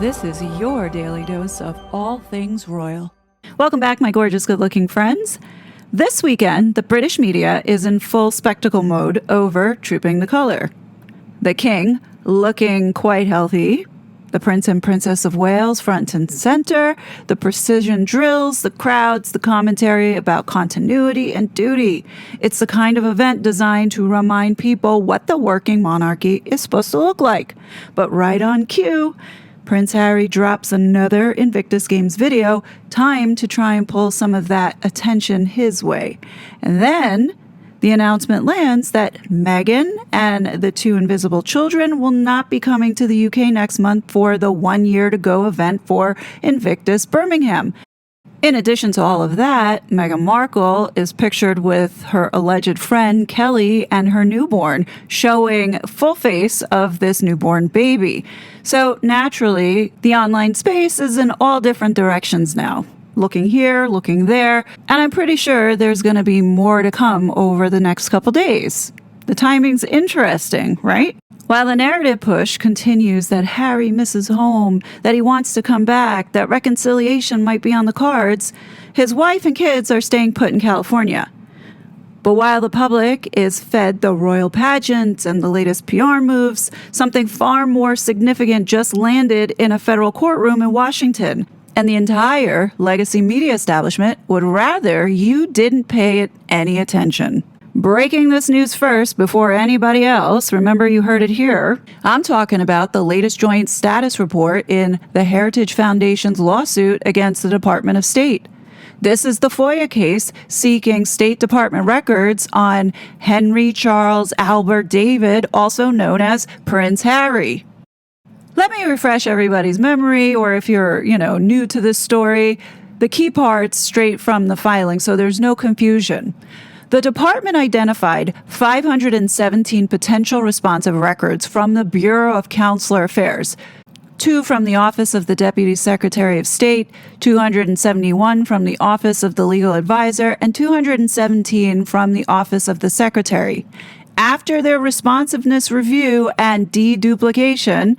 This is your daily dose of all things royal. Welcome back, my gorgeous, good-looking friends. This weekend, the British media is in full spectacle mode over Trooping the Colour. The King, looking quite healthy. The Prince and Princess of Wales, front and center. The precision drills, the crowds, the commentary about continuity and duty. It's the kind of event designed to remind people what the working monarchy is supposed to look like. But right on cue, Prince Harry drops another Invictus Games video, timed to try and pull some of that attention his way. And then the announcement lands that Meghan and the two invisible children will not be coming to the UK next month for the 1 year to go event for Invictus Birmingham. In addition to all of that, Meghan Markle is pictured with her alleged friend Kelly and her newborn, showing full face of this newborn baby. So naturally, the online space is in all different directions now. Looking here, looking there, and I'm pretty sure there's going to be more to come over the next couple days. The timing's interesting, right? While the narrative push continues that Harry misses home, that he wants to come back, that reconciliation might be on the cards, his wife and kids are staying put in California. But while the public is fed the royal pageant and the latest PR moves, something far more significant just landed in a federal courtroom in Washington. And the entire legacy media establishment would rather you didn't pay it any attention. Breaking this news first before anybody else, remember you heard it here, I'm talking about the latest joint status report in the Heritage Foundation's lawsuit against the Department of State. This is the FOIA case seeking State Department records on Henry Charles Albert David, also known as Prince Harry. Let me refresh everybody's memory, or if you're, new to this story, the key parts straight from the filing so there's no confusion. The department identified 517 potential responsive records from the Bureau of Consular Affairs, 2 from the Office of the Deputy Secretary of State, 271 from the Office of the Legal Advisor, and 217 from the Office of the Secretary. After their responsiveness review and deduplication,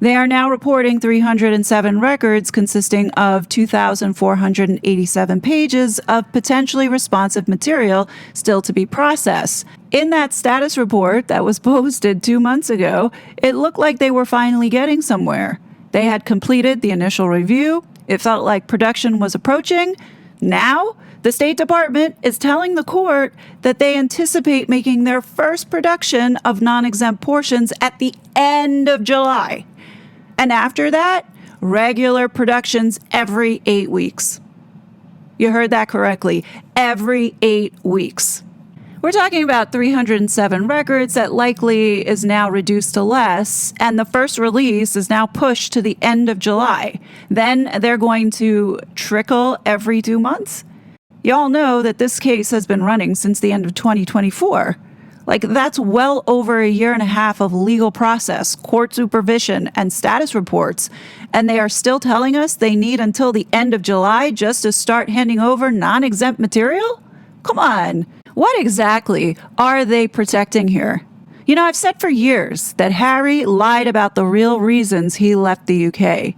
they are now reporting 307 records consisting of 2,487 pages of potentially responsive material still to be processed. In that status report that was posted 2 months ago, it looked like they were finally getting somewhere. They had completed the initial review. It felt like production was approaching. Now, the State Department is telling the court that they anticipate making their first production of non-exempt portions at the end of July. And after that, regular productions every 8 weeks. You heard that correctly. Every 8 weeks. We're talking about 307 records that likely is now reduced to less, and the first release is now pushed to the end of July. Then they're going to trickle every 2 months. Y'all know that this case has been running since the end of 2024. That's well over a year and a half of legal process, court supervision, and status reports. And they are still telling us they need until the end of July just to start handing over non-exempt material? Come on. What exactly are they protecting here? I've said for years that Harry lied about the real reasons he left the UK.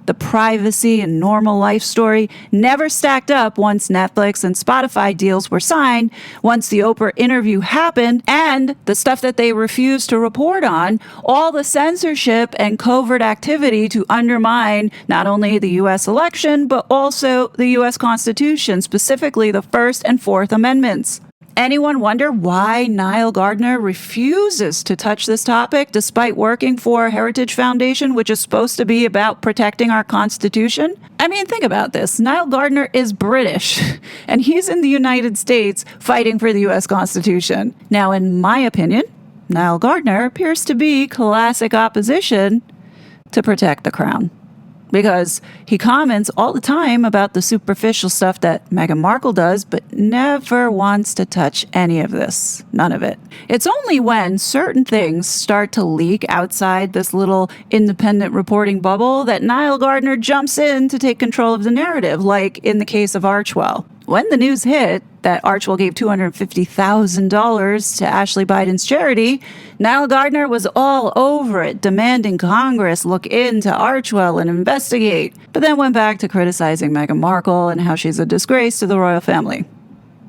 The privacy and normal life story never stacked up once Netflix and Spotify deals were signed, once the Oprah interview happened, and the stuff that they refused to report on, all the censorship and covert activity to undermine not only the U.S. election, but also the U.S. Constitution, specifically the First and Fourth Amendments. Anyone wonder why Niall Gardner refuses to touch this topic despite working for Heritage Foundation, which is supposed to be about protecting our Constitution? Think about this. Niall Gardner is British, and he's in the United States fighting for the U.S. Constitution. Now, in my opinion, Niall Gardner appears to be classic opposition to protect the crown. Because he comments all the time about the superficial stuff that Meghan Markle does, but never wants to touch any of this. None of it. It's only when certain things start to leak outside this little independent reporting bubble that Niall Gardner jumps in to take control of the narrative, like in the case of Archwell. When the news hit, that Archwell gave $250,000 to Ashley Biden's charity, Niall Gardner was all over it, demanding Congress look into Archwell and investigate, but then went back to criticizing Meghan Markle and how she's a disgrace to the royal family.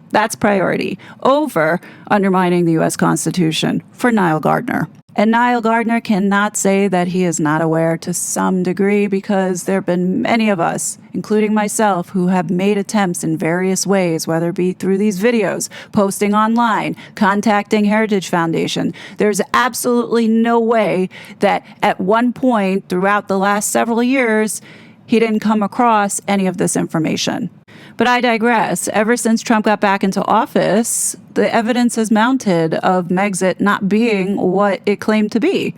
That's priority over undermining the U.S. Constitution for Niall Gardner. And Niall Gardner cannot say that he is not aware to some degree, because there have been many of us, including myself, who have made attempts in various ways, whether it be through these videos, posting online, contacting Heritage Foundation. There's absolutely no way that at one point throughout the last several years, he didn't come across any of this information. But I digress. Ever since Trump got back into office, the evidence has mounted of Megxit not being what it claimed to be.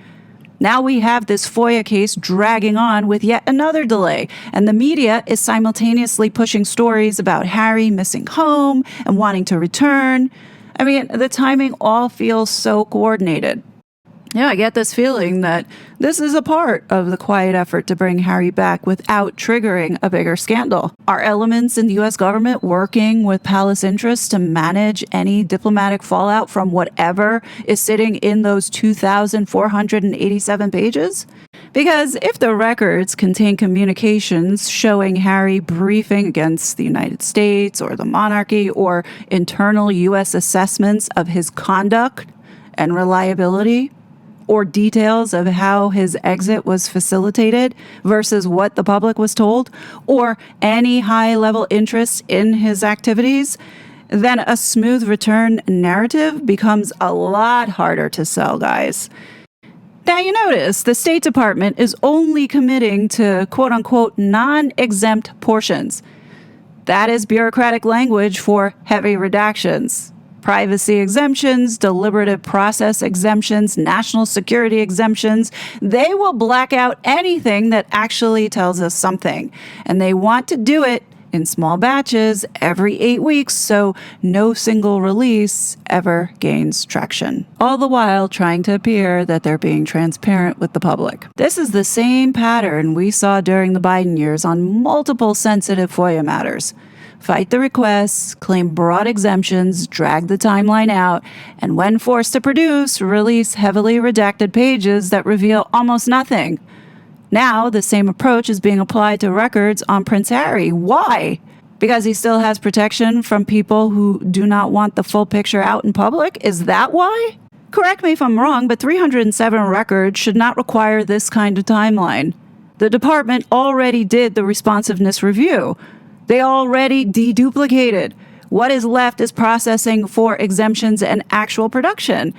Now we have this FOIA case dragging on with yet another delay, and the media is simultaneously pushing stories about Harry missing home and wanting to return. I mean, the timing all feels so coordinated. Yeah, I get this feeling that this is a part of the quiet effort to bring Harry back without triggering a bigger scandal. Are elements in the U.S. government working with palace interests to manage any diplomatic fallout from whatever is sitting in those 2,487 pages? Because if the records contain communications showing Harry briefing against the United States or the monarchy, or internal U.S. assessments of his conduct and reliability, or details of how his exit was facilitated versus what the public was told, or any high-level interest in his activities, then a smooth return narrative becomes a lot harder to sell, guys. Now, you notice the State Department is only committing to quote-unquote non-exempt portions. That is bureaucratic language for heavy redactions. Privacy exemptions, deliberative process exemptions, national security exemptions. They will black out anything that actually tells us something. And they want to do it in small batches every 8 weeks, so no single release ever gains traction. All the while trying to appear that they're being transparent with the public. This is the same pattern we saw during the Biden years on multiple sensitive FOIA matters. Fight the requests, claim broad exemptions, drag the timeline out, and when forced to produce, release heavily redacted pages that reveal almost nothing. Now, the same approach is being applied to records on Prince Harry. Why? Because he still has protection from people who do not want the full picture out in public? Is that why? Correct me if I'm wrong, but 307 records should not require this kind of timeline. The department already did the responsiveness review. They already deduplicated. What is left is processing for exemptions and actual production.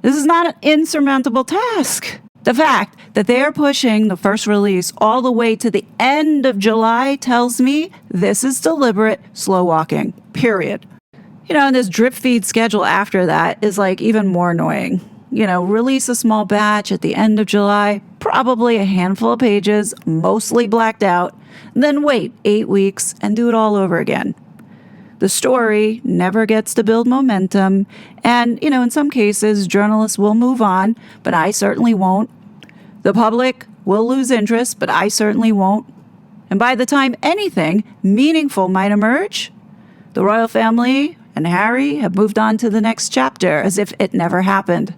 This is not an insurmountable task. The fact that they are pushing the first release all the way to the end of July tells me this is deliberate slow walking, period. And this drip feed schedule after that is like even more annoying. Release a small batch at the end of July, probably a handful of pages, mostly blacked out, then wait 8 weeks and do it all over again. The story never gets to build momentum, and, in some cases, journalists will move on, but I certainly won't. The public will lose interest, but I certainly won't. And by the time anything meaningful might emerge, the royal family and Harry have moved on to the next chapter as if it never happened.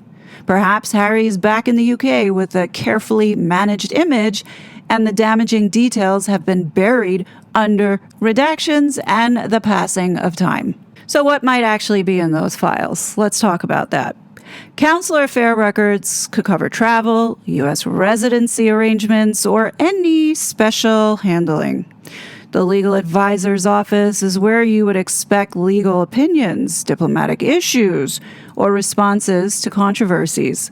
Perhaps Harry is back in the UK with a carefully managed image, and the damaging details have been buried under redactions and the passing of time. So what might actually be in those files? Let's talk about that. Consular affair records could cover travel, U.S. residency arrangements, or any special handling. The legal advisor's office is where you would expect legal opinions, diplomatic issues, or responses to controversies.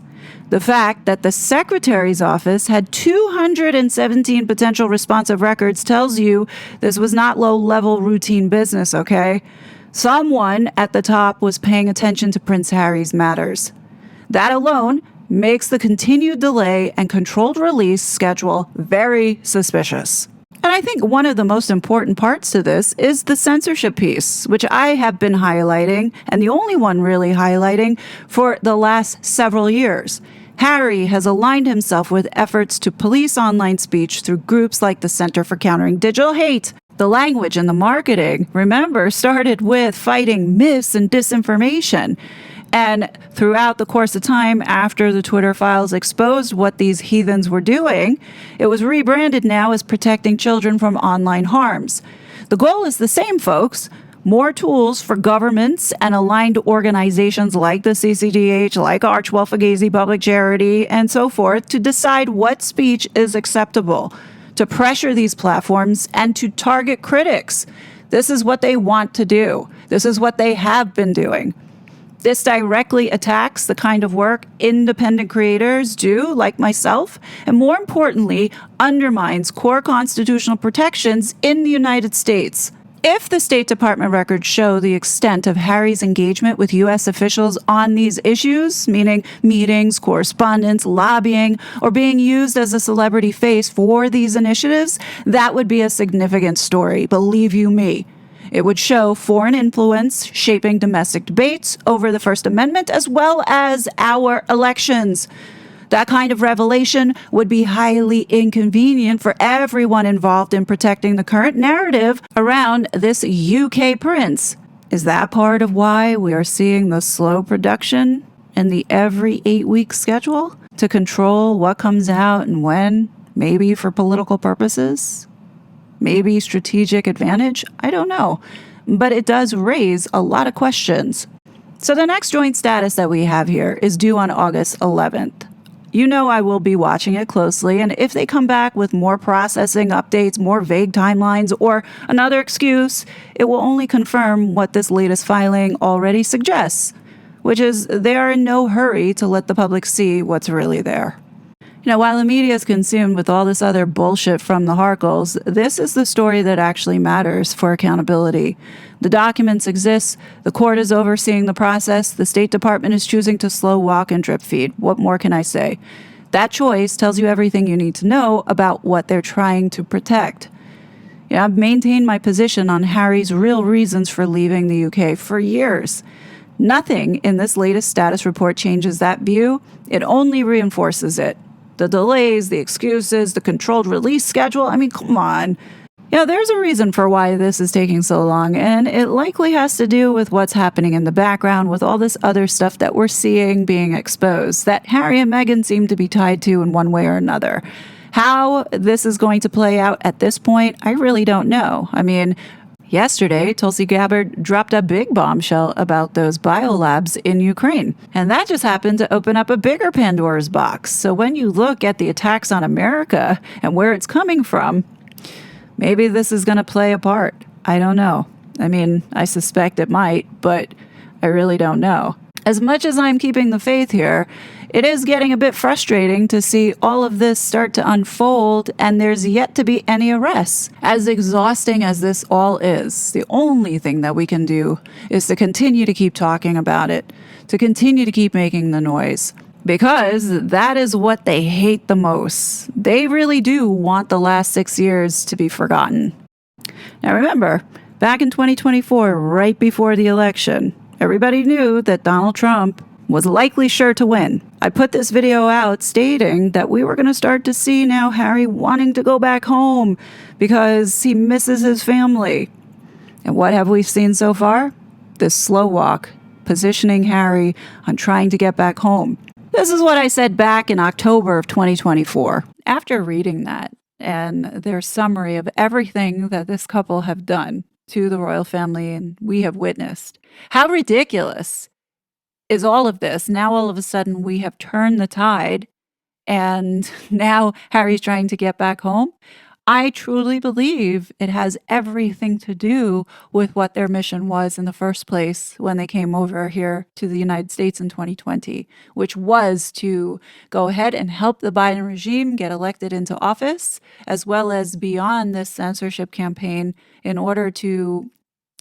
The fact that the secretary's office had 217 potential responsive records tells you this was not low-level routine business, okay? Someone at the top was paying attention to Prince Harry's matters. That alone makes the continued delay and controlled release schedule very suspicious. And I think one of the most important parts to this is the censorship piece, which I have been highlighting, and the only one really highlighting for the last several years. Harry has aligned himself with efforts to police online speech through groups like the Center for Countering Digital Hate, The language and the marketing, remember, started with fighting myths and disinformation. And throughout the course of time, after the Twitter files exposed what these heathens were doing, it was rebranded now as protecting children from online harms. The goal is the same, folks. More tools for governments and aligned organizations like the CCDH, like Archwell Fugazi Public Charity, and so forth to decide what speech is acceptable, to pressure these platforms and to target critics. This is what they want to do. This is what they have been doing. This directly attacks the kind of work independent creators do, like myself, and more importantly, undermines core constitutional protections in the United States. If the State Department records show the extent of Harry's engagement with U.S. officials on these issues, meaning meetings, correspondence, lobbying, or being used as a celebrity face for these initiatives, that would be a significant story, believe you me. It would show foreign influence shaping domestic debates over the First Amendment as well as our elections. That kind of revelation would be highly inconvenient for everyone involved in protecting the current narrative around this UK prince. Is that part of why we are seeing the slow production and the every 8-week schedule to control what comes out and when, maybe for political purposes? Maybe strategic advantage? I don't know. But it does raise a lot of questions. So the next joint status that we have here is due on August 11th. You know I will be watching it closely, and if they come back with more processing updates, more vague timelines, or another excuse, it will only confirm what this latest filing already suggests, which is they are in no hurry to let the public see what's really there. While the media is consumed with all this other bullshit from the Harkles, this is the story that actually matters for accountability. The documents exist, the court is overseeing the process, the State Department is choosing to slow walk and drip feed. What more can I say? That choice tells you everything you need to know about what they're trying to protect. I've maintained my position on Harry's real reasons for leaving the UK for years. Nothing in this latest status report changes that view. It only reinforces it. The delays, the excuses, the controlled release schedule. I mean, come on. There's a reason for why this is taking so long, and it likely has to do with what's happening in the background with all this other stuff that we're seeing being exposed, that Harry and Meghan seem to be tied to in one way or another. How this is going to play out at this point, I really don't know. Yesterday, Tulsi Gabbard dropped a big bombshell about those biolabs in Ukraine, and that just happened to open up a bigger Pandora's box. So when you look at the attacks on America and where it's coming from, maybe this is going to play a part. I don't know. I suspect it might, but I really don't know. As much as I'm keeping the faith here, it is getting a bit frustrating to see all of this start to unfold and there's yet to be any arrests. As exhausting as this all is, the only thing that we can do is to continue to keep talking about it, to continue to keep making the noise. Because that is what they hate the most. They really do want the last 6 years to be forgotten. Now remember, back in 2024, right before the election, everybody knew that Donald Trump was likely sure to win. I put this video out stating that we were going to start to see now Harry wanting to go back home because he misses his family. And what have we seen so far? This slow walk, positioning Harry on trying to get back home. This is what I said back in October of 2024. After reading that and their summary of everything that this couple have done to the royal family and we have witnessed, how ridiculous is all of this? Now all of a sudden we have turned the tide and now Harry's trying to get back home. I truly believe it has everything to do with what their mission was in the first place when they came over here to the United States in 2020, which was to go ahead and help the Biden regime get elected into office, as well as beyond this censorship campaign in order to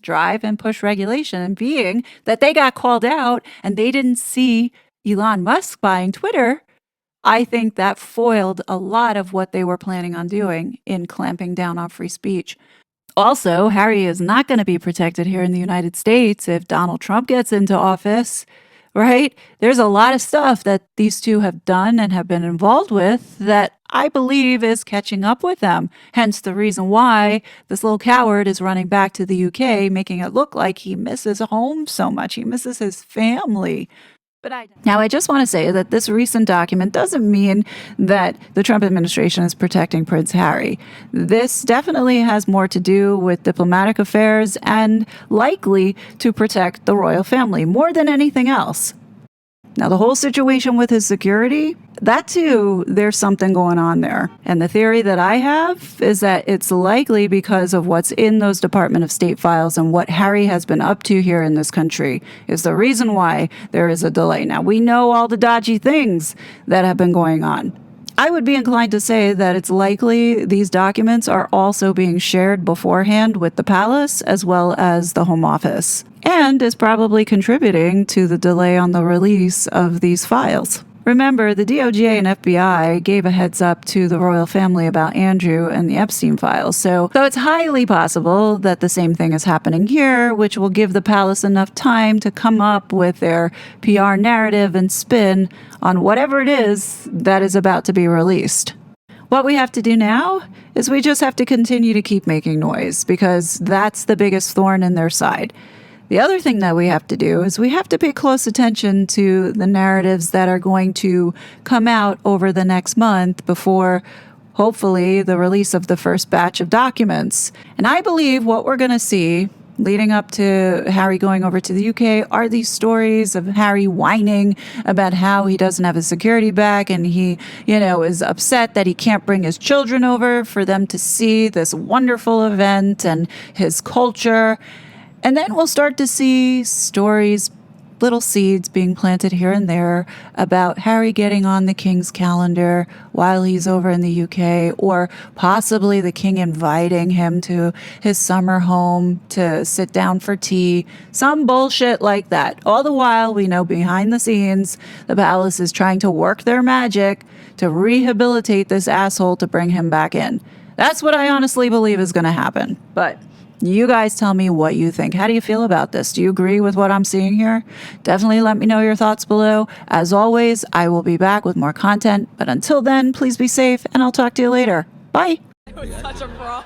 drive and push regulation. And being that they got called out and they didn't see Elon Musk buying Twitter, I think that foiled a lot of what they were planning on doing in clamping down on free speech. Also, Harry is not going to be protected here in the United States if Donald Trump gets into office, right? There's a lot of stuff that these two have done and have been involved with that I believe, is catching up with them. Hence the reason why this little coward is running back to the UK, making it look like he misses home so much. He misses his family. Now, I just want to say that this recent document doesn't mean that the Trump administration is protecting Prince Harry. This definitely has more to do with diplomatic affairs and likely to protect the royal family more than anything else. Now, the whole situation with his security, that too, there's something going on there. And the theory that I have is that it's likely because of what's in those Department of State files and what Harry has been up to here in this country is the reason why there is a delay. Now, we know all the dodgy things that have been going on. I would be inclined to say that it's likely these documents are also being shared beforehand with the palace as well as the Home Office, and is probably contributing to the delay on the release of these files. Remember, the DOJ and FBI gave a heads up to the royal family about Andrew and the Epstein files, so it's highly possible that the same thing is happening here, which will give the palace enough time to come up with their PR narrative and spin on whatever it is that is about to be released. What we have to do now is we just have to continue to keep making noise, because that's the biggest thorn in their side. The other thing that we have to do is we have to pay close attention to the narratives that are going to come out over the next month before, hopefully, the release of the first batch of documents. And I believe what we're going to see leading up to Harry going over to the UK are these stories of Harry whining about how he doesn't have his security back and he, is upset that he can't bring his children over for them to see this wonderful event and his culture. And then we'll start to see stories, little seeds being planted here and there about Harry getting on the king's calendar while he's over in the UK, or possibly the king inviting him to his summer home to sit down for tea, some bullshit like that. All the while, we know behind the scenes, the palace is trying to work their magic to rehabilitate this asshole to bring him back in. That's what I honestly believe is going to happen. But you guys tell me what you think. How do you feel about this? Do you agree with what I'm seeing here? Definitely let me know your thoughts below. As always, I will be back with more content. But until then, please be safe, and I'll talk to you later. Bye. It was such a fraud.